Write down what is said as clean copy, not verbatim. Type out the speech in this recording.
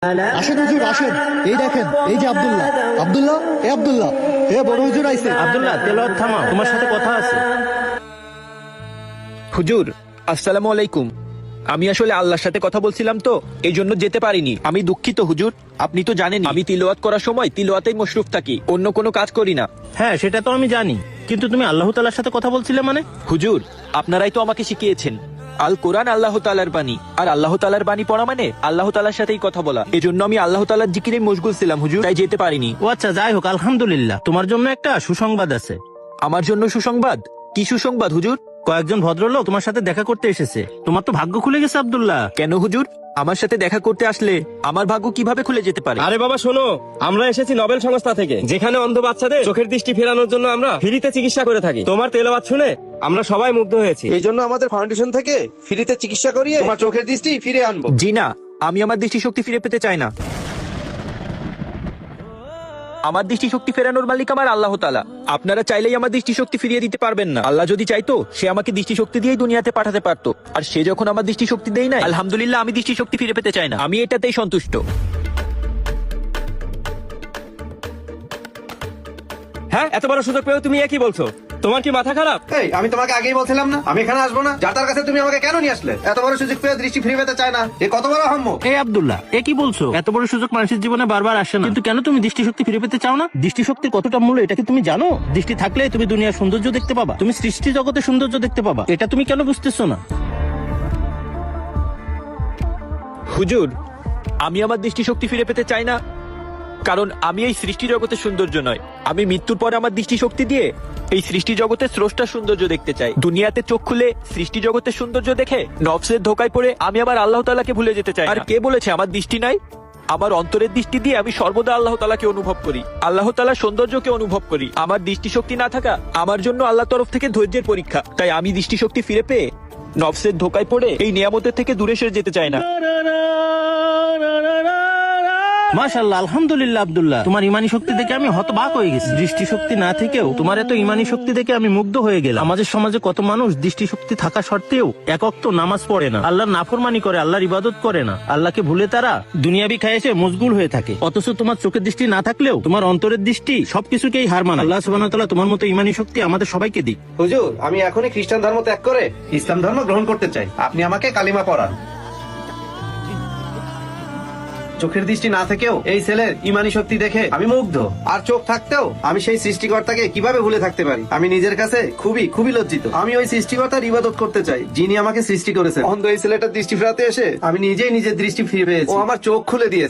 আসেন হুজুর আসেন। এই দেখেন, এই যে আব্দুল্লাহ। আব্দুল্লাহ, এ আব্দুল্লাহ, এ বড় হুজুর আইছে। আব্দুল্লাহ, তেলাওয়াত থামাও, তোমার সাথে কথা আছে। হুজুর আসসালামু আলাইকুম। আমি আসলে আল্লাহর সাথে কথা বলছিলাম তো এই জন্য যেতে পারিনি। আমি দুঃখিত হুজুর। আপনি তো জানেন আমি তিলাওয়াত করার সময় তিলাওয়াতেই মশরুফ থাকি, অন্য কোনো কাজ করি না। হ্যাঁ, সেটা তো আমি জানি, কিন্তু তুমি আল্লাহ তাআলার সাথে কথা বলছিলে মানে? হুজুর আপনারাই তো আমাকে শিখিয়েছেন আল কোরআন আল্লাহ তাআলার বাণী, আর আল্লাহ তাআলার বাণী পড়া মানে আল্লাহ তাআলার সাথেই কথা বলা। এজন্য আমি আল্লাহ তাআলার জিকিরে মশগুল ছিলাম হুজুর, তাই যেতে পারিনি। ও আচ্ছা, যাই হোক, আলহামদুলিল্লাহ। তোমার জন্য একটা সুসংবাদ আছে। আমার জন্য সুসংবাদ? কি সুসংবাদ হুজুর? কয়েকজন ভদ্রলোক তোমার সাথে দেখা করতে এসেছে। তোমার তো ভাগ্য খুলে গেছে আব্দুল্লাহ। কেন হুজুর? আমার সাথে দেখা করতে আসলে আমার ভাগ্য কিভাবে খুলে যেতে পারে? আরে বাবা শোনো, আমরা এসেছি নোবেল সংস্থা থেকে, যেখানে অন্ধ বাচ্চাদের চোখের দৃষ্টি ফেরানোর জন্য আমরা ফ্রিতে চিকিৎসা করে থাকি। তোমার তেলাওয়াত শুনে আমরা সবাই মুগ্ধ হয়েছি। এই জন্য আমাদের ফাউন্ডেশন থেকে ফ্রিতে চিকিৎসা করিয়ে তোমার চোখের দৃষ্টি ফিরে আনবো। জি না, আমি আমার দৃষ্টিশক্তি ফিরে পেতে চাই না। আমার দৃষ্টিশক্তি ফেরানোর মালিক আমার আল্লাহ তাআলা। আপনারা চাইলেই আমার দৃষ্টিশক্তি ফিরিয়ে দিতে পারবেন না। আল্লাহ যদি চাইতো সে আমাকে দৃষ্টিশক্তি দিয়েই দুনিয়াতে পাঠাতে পারতো, আর সে যখন আমার দৃষ্টিশক্তি দেই না, আলহামদুলিল্লাহ আমি দৃষ্টিশক্তি ফিরে পেতে চাই না। আমি এটাতেই সন্তুষ্ট। হ্যাঁ, এত বড় সুযোগ পেয়েও তুমি একই বলছো? তোমার কি মাথা খারাপ? এই, আমি তোমাকে আগেই বলছিলাম না আমি এখানে আসবো না? যার তার কাছে তুমি আমাকে কেন নিয়ে আসলে? এত বড় সুযোগ পেয়ে দৃষ্টি ফিরে পেতে চায় না, এ কত বড় আহম্মক! এই আব্দুল্লাহ, এ কি বলছো? এত বড় সুযোগ মানুষের জীবনে বারবার আসে না, কিন্তু কেন তুমি দৃষ্টিশক্তি ফিরে পেতে চাও না? দৃষ্টিশক্তির কতটা মূল্য এটা কি তুমি জানো? দৃষ্টি থাকলে তুমি দুনিয়ার সৌন্দর্য দেখতে পাবা, তুমি সৃষ্টি জগতের সৌন্দর্য দেখতে পাবা। এটা তুমি কেন বুঝতেছো না? হুজুর আমি আমার দৃষ্টিশক্তি ফিরে পেতে চাই না, কারণ আমি এই সৃষ্টি জগতের সৌন্দর্য নয়। আমি মৃত্যুর পরে আমার দৃষ্টিশক্তি দিয়ে এই সৃষ্টি জগতের স্রষ্টার সৌন্দর্য দেখতে চাই। দুনিয়াতে চোখ খুলে সৃষ্টি জগতের সৌন্দর্য দেখে নফসের ধোকায় পড়ে আমি আমার আল্লাহ তাআলাকে ভুলে যেতে চাই। আর কে বলেছে আমার দৃষ্টি নাই? আমার অন্তরের দৃষ্টি দিয়ে আমি সর্বদা আল্লাহ তাআলাকে অনুভব করি, আল্লাহ তাআলার সৌন্দর্যকে অনুভব করি। আমার দৃষ্টিশক্তি না থাকা আমার জন্য আল্লাহর তরফ থেকে ধৈর্যের পরীক্ষা। তাই আমি দৃষ্টিশক্তি ফিরে পেয়ে নফসের ধোকায় পড়ে এই নিয়ামতের থেকে দূরে সরে যেতে চাই না। মাশাআল্লাহ, আলহামদুলিল্লাহ আব্দুল্লাহ, তোমার ইমানি শক্তি দেখে আমি হতবাক হয়ে গেছি। দৃষ্টিশক্তি না থেকেও তোমার এত ইমানি শক্তি দেখে আমি মুগ্ধ হয়ে গেলাম। আমাদের সমাজে কত মানুষ দৃষ্টিশক্তি থাকা সত্ত্বেও এক ওয়াক্ত নামাজ পড়ে না, আল্লাহর নাফরমানি করে, আল্লাহর ইবাদত করে না, আল্লাহকে ভুলে তারা দুনিয়াবি খায়েছে মশগুল হয়ে থাকে। অথচ তোমার চোখের দৃষ্টি না থাকলেও তোমার অন্তরের দৃষ্টি সবকিছুকেই হার মানায়। আল্লাহ সুবহানাহু ওয়া তাআলা তোমার মতো ইমানি শক্তি আমাদের সবাইকে দিক। হুজুর, আমি এখনই খ্রিস্টান ধর্ম ত্যাগ করে ইসলাম ধর্ম গ্রহণ করতে চাই। আপনি আমাকে কালিমা পড়ান। চোখের দৃষ্টি না থেকেও এই ছেলের ইমানি শক্তি দেখে আমি মুগ্ধ, আর চোখ থাকতেও আমি সেই সৃষ্টিকর্তাকে কিভাবে ভুলে থাকতে পারি? আমি নিজের কাছে খুবই খুবই লজ্জিত। আমি ওই সৃষ্টিকর্তার ইবাদত করতে চাই যিনি আমাকে সৃষ্টি করেছেন। অন্ধ এই ছেলেটার দৃষ্টি ফেরাতে এসে আমি নিজেই নিজের দৃষ্টি ফিরে পেয়েছি। ও আমার চোখ খুলে দিয়েছে।